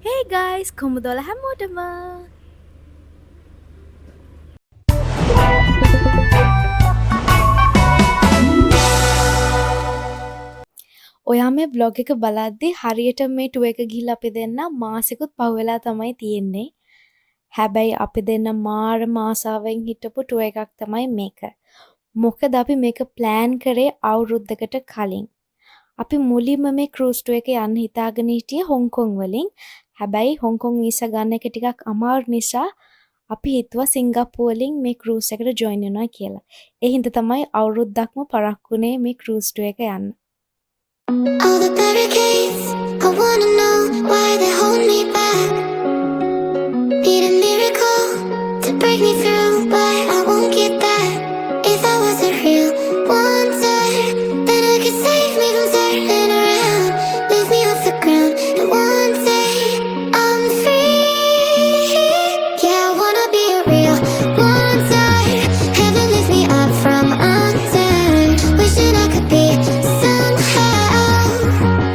Hey guys, කොමුදොල හැමෝටම ඔයා මේ බ්ලොග් එක බලද්දි හරියට මේ ටුව එක ගිහිල්ලා අපි දෙන්න මාසෙකුත් පහුවෙලා තමයි තියෙන්නේ. හැබැයි අපි දෙන්න මාරම ආසාවෙන් හිටපු ටුව එකක් තමයි මේක. මොකද අපි මේක ප්ලෑන් කරේ අවුරුද්දකට කලින්. අපි මුලින්ම මේ ක්‍රූස් ටුව එක යන්න හිතාගෙන හිටියේ හොංකොං වලින්. හැබැයි හොංකොං වීසා ගන්න එක ටිකක් අමාරු නිසා අපි හිතුවා සිංගප්පූරු වලින් මේ ක්‍රූස් එකට ජොයින් වෙනවා කියලා. ඒ හින්දා තමයි අවුරුද්දක්ම පරක්කුනේ මේ ක්‍රූස් ටුව එක යන්න. All the barricades, I wanna know why they hold me back. Need a miracle to break me through, but I won't get that. If I wasn't real, wonder, then I could save me from turning around. Lift me off the ground, and one day I'm free. Yeah, I wanna be a real wonder. Heaven lift me up from under. Wishing I could be somehow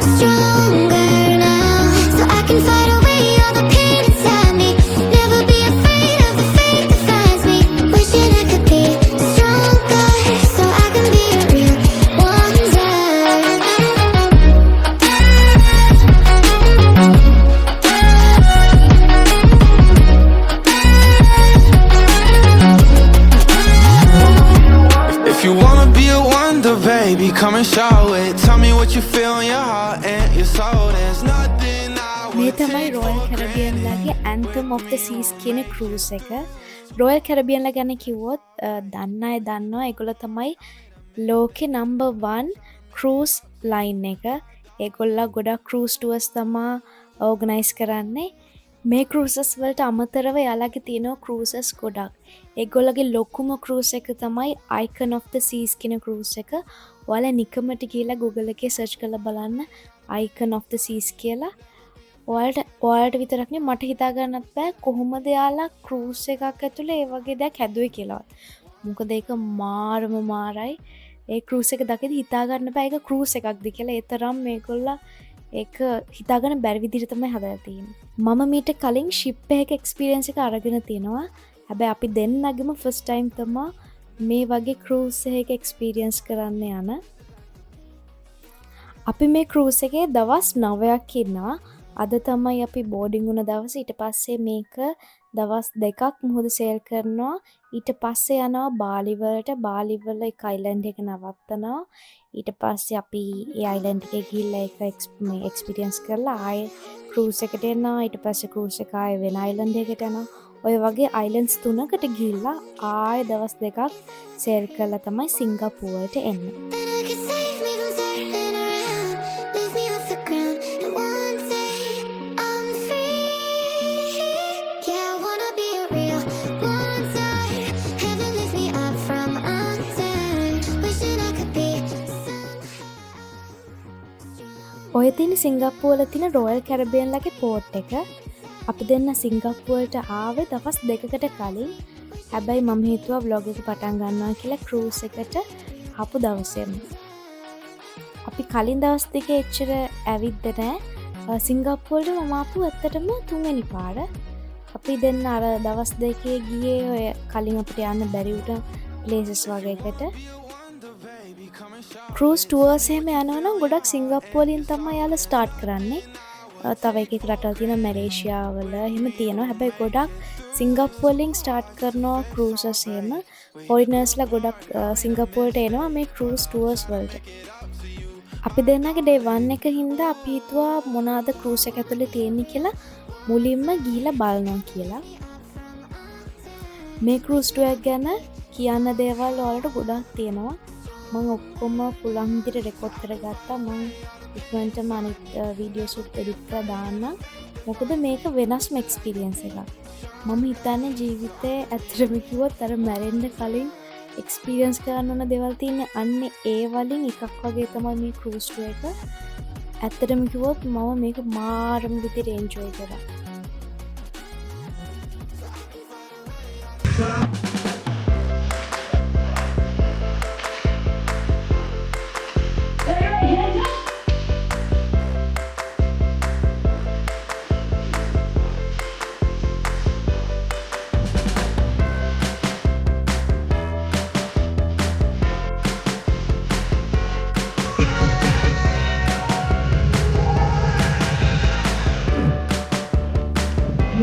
stronger now, so I can fight away all the pain inside me. Never be afraid of the fate that finds me. Wishing I could be stronger, so I can be a real wonder. If you wanna be a wonder, baby, come and show it. Tell me what you feel in your heart and your soul. There's nothing I මේ would තමයි take royal for කැරබියන්ලාගේ anthem of the seas කියන cruise එක. Royal කැරබියන්ලා ගැන කිව්වොත් දන්න අය දන්නවා ඒගොල්ලෝ තමයි ලෝකේ නම්බර් 1 ක්‍රූස් ලයින් එක. ඒගොල්ලෝ ගොඩක් ක්‍රූස් ටුවර්ස් තමා ඕගනයිස් කරන්නේ. මේ ක්‍රූසස් වලට අමතරව යාළගේ තියෙනවා ක්‍රූසස් ගොඩක්. ඒගොල්ලගේ ලොකුම ක්‍රූස් එක තමයි Icon of the Seas කියන ක්‍රූස් එක. ඔයාලා නිකමට ගිහලා Google එකේ සර්ච් කරලා බලන්න Icon of the Seas කියලා. ඔයාලට විතරක් නෙවෙයි මට හිතා ගන්නත් බෑ කොහොමද යාලා ක්‍රූස් එකක් ඇතුලේ ඒ වගේ දෙයක් හැදුවේ කියලාවත්. මොකද ඒක මාරම මාරයි. ඒ ක්‍රූස් එක දකිද්දි හිතා ගන්න බෑ ඒක ක්‍රූස් එකක්ද කියලා. ඒ තරම් මේගොල්ලෝ ඒක හිතාගන්න බැරි විදිහට තමයි හදලා තියෙන්නේ. මම මීට කලින් ෂිප් එකක එක්ස්පීරියන්ස් එක අරගෙන තියෙනවා. හැබැයි අපි දෙන්නගෙම ෆස්ට් ටයිම් තමයි මේ වගේ ක්‍රූස් එකක එක්ස්පීරියන්ස් කරන්න යන. අපි මේ ක්‍රූස් එකේ දවස් 9ක් ඉන්නවා. අද තමයි අපි බෝඩින් වුණ දවස. ඊට පස්සේ මේක දවස් 2ක් මුහුද සේල් කරනවා. ඊට පස්සේ යනවා බාලි වලට. බාලි වල එක අයිලන්ඩ් එක නවත්තනවා. ඊට පස්සේ අපි ඒ අයිලන්ඩ් එකේ ගිහිල්ලා ඒක මේ එක්ස්පීරියන්ස් කරලා ආයේ ක්‍රූස් එකට එනවා. ඊට පස්සේ ක්‍රූස් එක ආයේ වෙන අයිලන්ඩ් එකකට යනවා. ඔය වගේ අයිලන්ඩ්ස් 3කට ගිහිල්ලා ආයේ දවස් 2ක් සේල් කරලා තමයි සිංගප්පූරුවට එන්නේ. Then I could save me from turning around. Lift me off the ground, and one day I'm free. Yeah, I wanna be a real wonder. Heaven lift me up from under. Wishing I could be somehow. ඔය තියෙන සිංගප්පූරුවල තියෙන royal කැරබියන්ලාගේ port එක. අපි දෙන්න සිංගප්පූරුවට ආවේ දවස් 2කට කලින්. හැබැයි මම හිතුවා vlog එක පටන් ගන්නවා කියලා ක්‍රූස් එකට ආපු දවසේම. අපි කලින් දවස් දෙකේ එච්චර ඇවිද්ද නැහැ. සිංගප්පූරුවට මම ආපු ඇත්තටම 3 වෙනි පාර. අපි දෙන්න අර දවස් දෙකේ ගියේ ඔය කලින් අපිට යන්න බැරි උට ප්ලේසස් වගේකට. ක්‍රූස් ටුවර්ස් එහෙම යනවා නම් ගොඩක් සිංගප්පූරු වලින් තමයි යාලා ස්ටාර්ට් කරන්නේ. තව එක රටවල් තියෙන මැලේසියා වල එහෙම තියෙනවා. හැබැයි ගොඩක් සිංගප්පූරු වලින් ස්ටාර්ට් කරනවා ක්‍රූසස් එහෙම. ෆොරිනර්ස්ලා ගොඩක් සිංගප්පූරුවට එනවා මේ ක්‍රූස් ටුවර්ස් වලට. අපි දෙන්නගේ ඩේ 1 එක හින්දා අපි හිතුවා මොනවාද ක්‍රූස් එක ඇතුලේ තියෙන්නේ කියලා මුලින්ම ගිහිල්ලා බලනවා කියලා. මේ ක්‍රූස් ටුවර් එක ගැන කියන්න දේවල් වලට ගොඩක් තියෙනවා. මම ඔක්කොම පුළුවන් විදිහට රෙකෝඩ් කරගත්තා. මම ඉක්මනටම අනිත් වීඩියෝස් උත් එඩිට් කරලා දාන්නම්. මොකද මේක වෙනස්ම එක්ස්පීරියන්ස් එකක්. මම හිතන්නේ ජීවිතේ ඇත්තටම කිව්වොත් අර මැරෙන්න කලින් එක්ස්පීරියන්ස් කරන්න ඕන දේවල් තියෙන්නේ අන්නේ ඒ වලින් එකක් වගේ තමයි මේ ක්‍රූස් ටුවර් එක. ඇත්තටම කිව්වොත් මම මේක මාරම විදිහට එන්ජොයි කරා. අද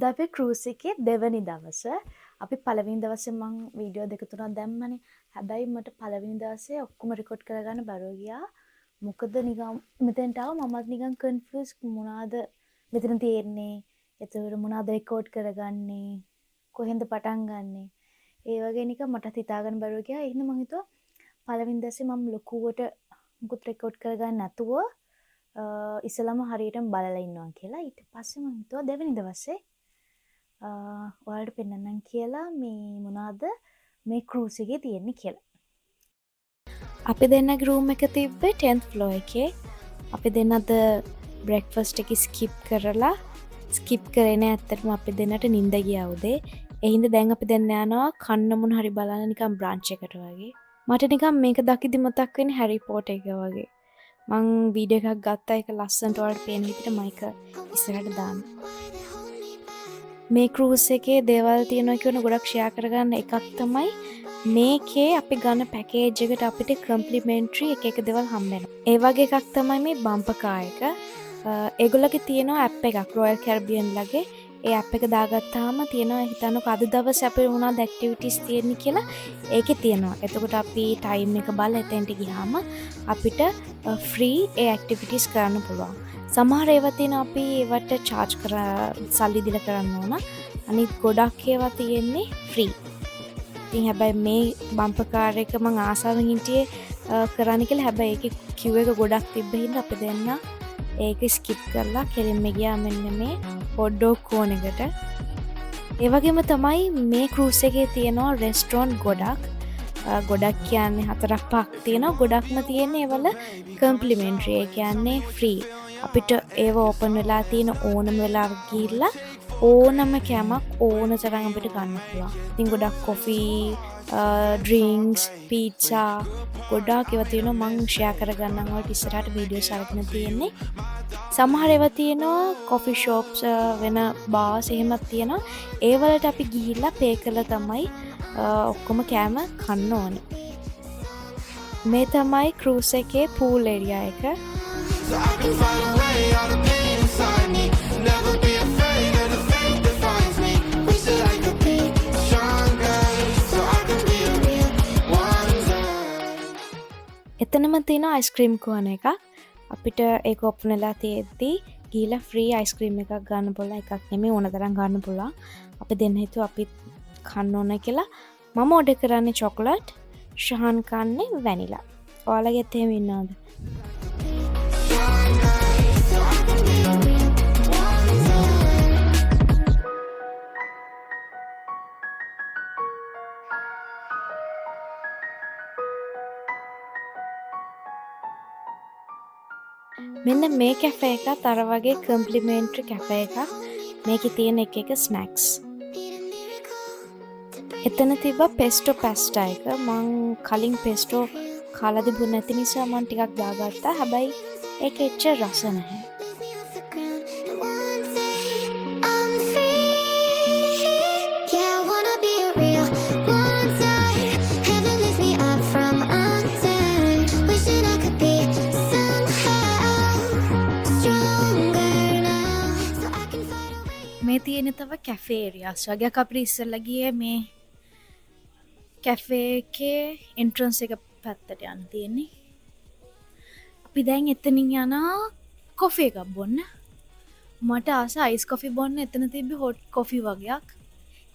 අපේ ක්‍රූස් එකේ දෙවනි දවස. අපි පළවෙනි දවසේ මං වීඩියෝ දෙක තුනක් දැම්මනේ. හැබැයි මට පළවෙනි දවසේ ඔක්කොම රෙකෝඩ් කරගන්න බැරුව ගියා. මොකද නිකන් මෙතෙන්ට ආව මමත් නිකන් කන්ෆියුස් මොනවාද මෙතන තියෙන්නේ. එතකොට මොනවාද රෙකෝඩ් කරගන්නේ? කොහෙන්ද පටන් ගන්නෙ? ඒ වගේ නිකන් මටත් හිතාගන්න බැරුව ගියා. ඒ හින්දා මං හිතුවා පළවෙනි දවසේ මම ලොකුවට මුකුත් රෙකෝඩ් කරගන්න නැතුව ඉස්සලම හරියටම බලලා ඉන්නවා කියලා. ඊට පස්සේ මං හිතුවා දෙවෙනි දවසේ ඔයාලට පෙන්නන්නම් කියලා මේ මොනවාද මේ ක්‍රූස් එකේ තියෙන්නේ කියලා. අපි දෙන්නගේ රූම් එක තිබ්බේ 10th floor එකේ. අපි දෙන්න අද බ්‍රෙක්ෆාස්ට් එක ස්කිප් කරේ නෑ. ඇත්තටම අපි දෙන්නට නිින්ද ගියා උදේ. ඒ හින්දා දැන් අපි දෙන්න යනවා කන්න මොන හරි බලන්න නිකන් බ්‍රන්ච් එකට වගේ. මට නිකන් මේක දකිද්දි මතක් වෙන්නේ හැරි පොටර් එක වගේ. මං වීඩියෝ එකක් ගත්තා. ඒක ලස්සනට ඔයාලට පේන විදිහට මයික ඉස්සරහට දාන්න. මේ ක්‍රූස් එකේ දේවල් තියෙනවා කියන ගොඩක් ෂෙයා කරගන්න එකක් තමයි මේකේ අපි ගන්න පැකේජ් එකට අපිට කම්ප්ලිමෙන්ටරි එක දේවල් හම්බ වෙනවා. ඒ වගේ එකක් තමයි මේ බම්පර් කාර් එක. ඒගොල්ලෝගේ තියෙනවා ඇප් එකක් රොයල් කැරිබියන් ලගේ. ඒ ඇප් එක දාගත්තාම තියෙනවා හිතන්නකෝ අද දවසේ අපේ මොනවද ඇක්ටිවිටිස් තියෙන්නේ කියලා ඒකේ තියෙනවා. එතකොට අපි ටයිම් එක බලලා එතෙන්ට ගියාම අපිට ෆ්‍රී ඒ ඇක්ටිවිටිස් කරන්න පුළුවන්. සමහර ඒවා තියෙනවා අපි ඒවට චාර්ජ් සල්ලි දීලා කරන්න ඕන. අනිත් ගොඩක් ඒවා තියෙන්නේ ෆ්‍රී. ඉතින් හැබැයි මේ බම්පර් කාර් එක මං ආසාවෙන් හිටියේ කරන්න කියලා. හැබැයි ඒකේ queue එක ගොඩක් තිබ්බ හින්දා අපි දෙන්න ඒක ස්කිප් කරලා කෙලින්ම ගියා මෙන්න මේ hot dog කෝන් එකට. ඒ වගේම තමයි මේ ක්‍රූස් එකේ තියෙනවා රෙස්ටොරන්ට් ගොඩක් කියන්නේ 4-5ක් තියෙනවා. ගොඩක්ම තියෙන්නේ ඒවල කම්ප්ලිමෙන්ටරි. ඒ කියන්නේ ෆ්‍රී. අපිට ඒව ඕපන් වෙලා තියෙන ඕනම වෙලාවක ගිහිල්ලා ඕනම කෑමක් ඕන තරම් අපිට ගන්න පුළුවන්. ඉතින් ගොඩක් කොෆී, ඩ්‍රින්ක්ස්, පීට්සා ගොඩක් ඒවා තියෙනවා. මං ෂෙයා කරගන්නම් ඔයාලට ඉස්සරහට වීඩියෝස් අරගෙන තියෙන්නේ. සමහර ඒවා තියෙනවා කොෆි ෂොප්ස් වෙන බාර්ස් එහෙමත් තියෙනවා. ඒ වලට අපි ගිහිල්ලා පේ කරලා තමයි ඔක්කොම කෑම කන්න ඕනේ. මේ තමයි ක්‍රූස් එකේ පූල් ඒරියා එක. So I can fight away all the pain inside me. Never be afraid of the fate that finds me. Wish that I could be stronger, so I can be a real wonder. එතනම තියෙන ice cream කෝන එක. අපිට ඒක open වෙලා තියෙද්දි ගිහලා free ice cream එකක් ගන්න පුළුවන්. එකක් නෙමෙයි ඕන තරම් ගන්න පුළුවන්. අපි දෙන්න හිතුවා අපි කන්න ඕන කියලා. මම ඕඩර් කරන්නේ චොකලට්, ශහන් කන්නේ වැනිලා. ඔයාලගෙත් එහෙම ඉන්නවද? මෙන්න මේ කැෆේ එකත් අර වගේ කම්ප්ලිමෙන්ටරි කැෆේ එකක්. මේකේ තියෙන එක ස්නැක්ස්. එතන තිබ්බ පෙස්ටෝ පැස්ටා එක. මං කලින් පෙස්ටෝ කාලා තිබුණ නැති නිසා මං ටිකක් දාගත්තා. හැබැයි ඒක එච්චර රස නැහැ. මේ තියෙන තව කැෆේ ඒරියාස් වගේක් අපිට ඉස්සෙල්ලා ගියේ මේ කැෆේ එකේ එන්ට්‍රන්ස් එක පැත්තට යන්න තියෙන්නේ. අපි දැන් එතනින් යනවා කොෆි එකක් බොන්න. මට ආස අයිස් කොෆි බොන්න. එතන තිබ්බේ හොට් කොෆි වගේක්.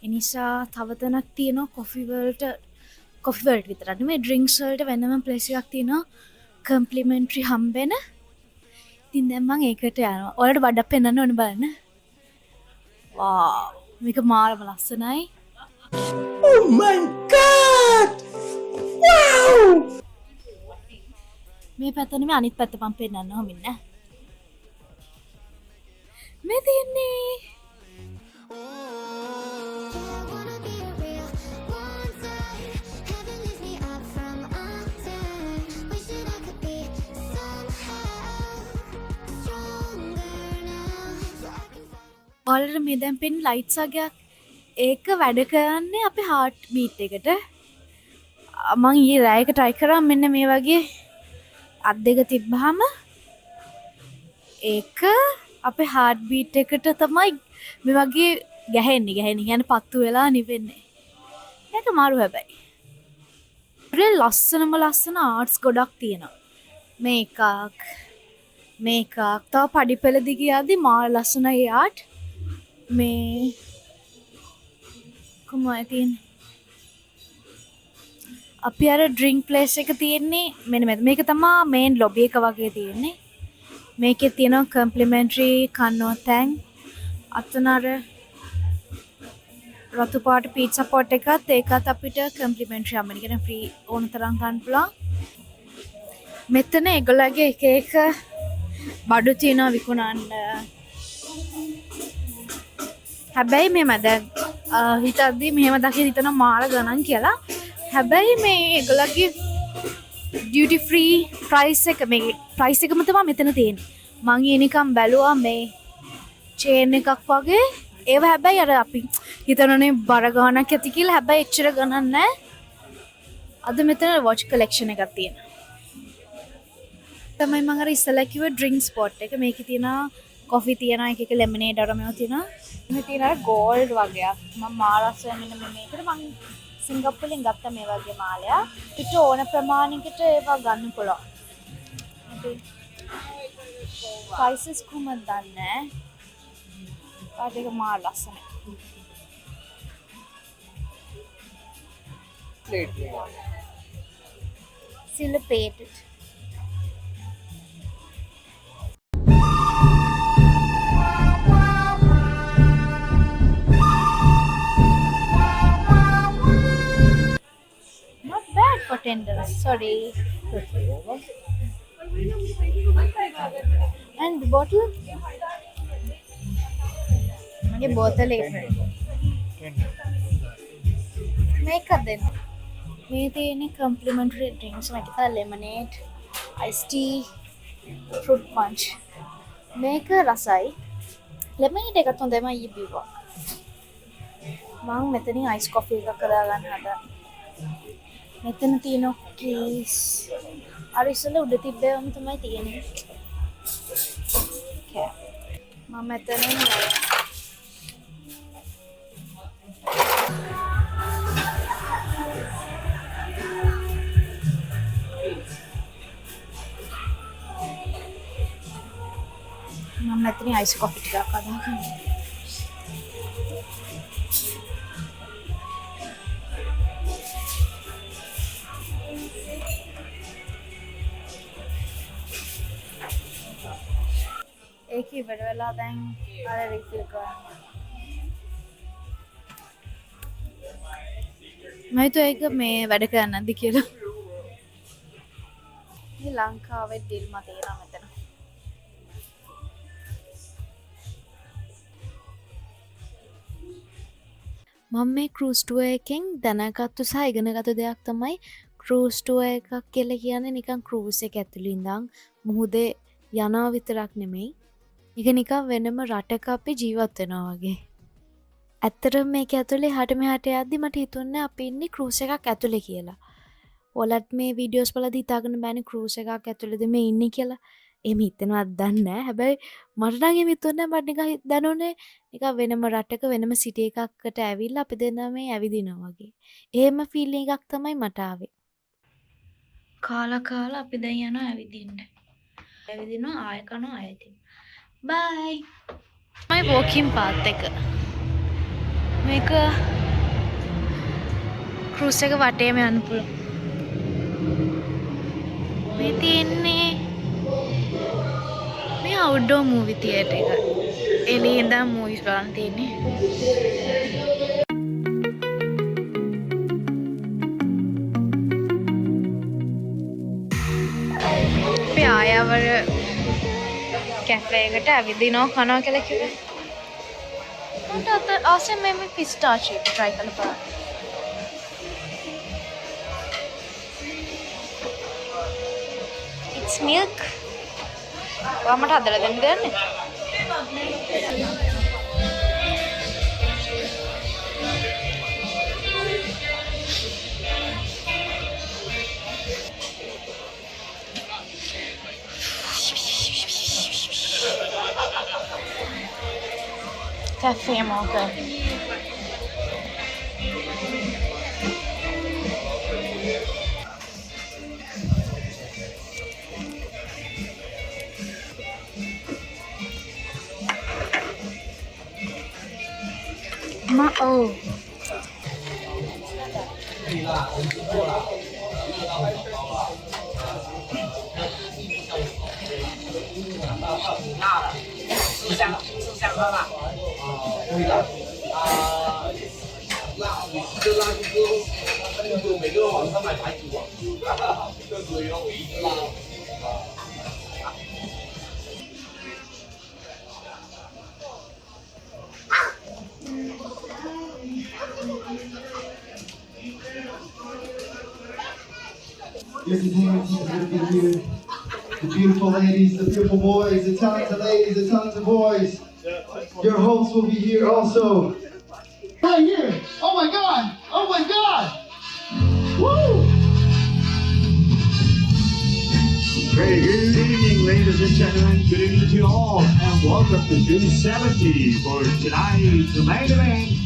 ඒ නිසා තව තැනක් තියෙනවා කොෆි වලට විතරක් නෙමෙයි ඩ්රින්ක්ස් වලට වෙනම ප්ලේස් එකක් තියෙනවා කම්ප්ලිමෙන්ටරි හම්බෙන. ඉතින් දැන් මම ඒකට යනවා. ඔයාලට වඩා පෙන්නන්න ඕනේ බලන්න. Wow, මේක මාරම ලස්සනයි. Oh my god! Wow! මේ පැත්ත නෙමෙයි අනිත් පැත්ත මම පෙන්නන්න ඕමින්න. මේ තියන්නේ ඔයාලට මේ දැන් පෙන් ලයිට්ස් වගේක් ඒක වැඩ කරන්නේ අපේ හાર્ට් බීට් එකට. මං ඊයේ රෑයක try කරා මෙන්න මේ වගේ අත් දෙක තිබ්බහම ඒක අපේ හાર્ට් බීට් එකට තමයි මේ වගේ ගැහෙන්නේ කියන්නේ පත්තු වෙලා නිවෙන්නේ. ඒක මාරු හැබැයි. ඒ ලස්සන ආර්ට්ස් ගොඩක් තියෙනවා. මේකක් තව පඩිපෙළ දිගේ යද්දි මාර ලස්සනයි ආර්ට්. මේ කොහොමද තියෙන්නේ? අපි අර ඩ්‍රින්ක් ප්ලේස් එක තියෙන්නේ මෙන්න මේක තමයි මේන් ලොබි එක වගේ තියෙන්නේ. මේකේ තියෙනවා කම්ප්ලිමෙන්ටරි කන්නෝතැන් අතන අර රතු පාට පීට්සා පොට් එකත් ඒකත් අපිට කම්ප්ලිමෙන්ටරි අමරිකන් ෆ්‍රී ඕන තරම් ගන්න පුළුවන්. මෙතන ඒගොල්ලගේ එක එක බඩු තියෙනවා විකුණන්න. හැබැයි මෙහෙම දැන් හිතද්දි මෙහෙම දකින හිතන මාර ගණන් කියලා. හැබැයි මේ ඒගොල්ලගේ ඩියුටි ෆ්‍රී ප්‍රයිස් එක මේ ප්‍රයිස් එකම තමයි මෙතන තියෙන්නේ. මං ඊනිකම් බැලුවා මේ චේන් එකක් වගේ. ඒව හැබැයි අර අපි හිතනනේ බර ගානක් ඇති කියලා. හැබැයි එච්චර ගණන් නැහැ. අද මෙතන වොච් කලෙක්ෂන් එකක් තියෙනවා. තමයි මම අර ඉස්සලා කිව්ව ඩ්‍රින්ක් ස්පොට් එක. මේකේ තියෙනවා කොෆි තියෙනවා, එක එක ලෙමනේඩ් අරමෝ තියෙනවා. මේ තියෙනවා ගෝල්ඩ් වගේක්. මම මාරස් වෙන්නේ මේකට මම සිංගප්පූරුවෙන් ගත්ත මේ වගේ මාලයක්. පිට ඕන ප්‍රමාණයකට ඒවා ගන්න පුළුවන්. prices කොහොමද දන්නේ? පාටේක මාර ලස්සනයි. silver plated. Not bad for $10. Sorry. And the bottle? ये बोतल एक මේකද මේ තියෙන කම්ප්ලිමෙන්ටරි ඩ්‍රින්ක්ස් මේක ලෙමනේඩ් අයිස් ටී ෆෘට් පන්ච් මේක රසයි ලෙමනේඩ් එකත් හොඳයි මම ඊයේ බිව්වා මම මෙතනින් අයිස් කොෆි එකක් කරලා ගන්න හදා මෙතන තියෙන කීස් අර ඉස්සෙල්ලා උඩ තිබ්බේවම තමයි තියෙන්නේ මම මෙතනින් මම මෙතනින් අයිස් කොෆි ටිකක් අදහනවා ඒක ඉවර වෙලා දැන් අර රිෆිල් කරනවා මම හිතුවා ඒක මේ වැඩ කරන්නේ නැද්ද කියලා මේ ලංකාවේ ඩිල්ම තියෙනවා මෙතන මම මේ ක්‍රූස් ටුවර් එකෙන් දැනගත්තු සහ ඉගෙනගත්තු දෙයක් තමයි ක්‍රූස් ටුවර් එකක් කියලා කියන්නේ නිකන් ක්‍රූස් එක ඇතුළේ ඉඳන් මුහුදේ යනවා විතරක් නෙමෙයි ඒක නිකන් වෙනම රටක අපි ජීවත් වෙනවා වගේ. ඇත්තටම මේක ඇතුලේ එහාට මෙහාට යද්දි මට හිතුන්නේ අපි ඉන්නේ ක්‍රූස් එකක් ඇතුලේ කියලා. ඔයාලත් මේ වීඩියෝස් බලද්දි හිතාගන්න බෑනේ ක්‍රූස් එකක් ඇතුලේද මේ ඉන්නේ කියලා. එහෙම හිතෙනවත් දන්නේ නැහැ. හැබැයි මට නම් එහෙම හිතුන්නේ නැහැ. මට නිකන් දැනුනේ නිකන් වෙනම රටක වෙනම සිටි එකකට ඇවිල්ලා අපි දෙන්නා මේ ඇවිදිනවා වගේ. එහෙම ෆීලිං එකක් තමයි මට ආවේ. කාලා අපි දැන් යනවා ඇවිදින්න. ඇවිදිනවා ආය කනවා ආය ඉතින්. බයි. මයි වෝකින් පාත් එක. මේක ක්‍රූස් එක වටේම යන්න පුළුවන්. මේ තියෙන්නේ මේ අවුට්ඩෝර් මූවි තියේටර් එක. එළියේ ඉඳන් මූවිස් බලන්න තියෙන්නේ. අපි ආයවර කැෆේ එකට ඇවිදිනවා කනවා කියලා කිව්වා. මට ආසෙ මේ පිස්තාචියෝ try කරලා බලන්න. It's milk. මට හදලා දෙන්න දෙන්නේ. කැෆේ මොකද oh Here's the here. The beautiful ladies, the beautiful boys, the talented ladies, the talented boys. Your hosts will be here also. Right here. Oh my God. Oh my God. Woo! Hey, good evening, ladies and gentlemen. Good evening to you all, and welcome to June 70 for tonight's main event.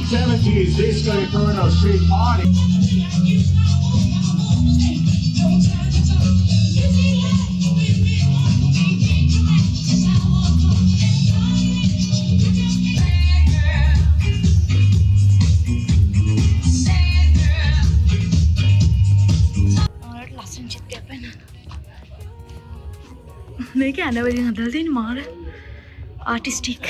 70s Disco Inferno Street Party. ලස්සන චිත්‍රයක් වෙන මේක ඇනවලින් හදලා තියෙන මාර artistic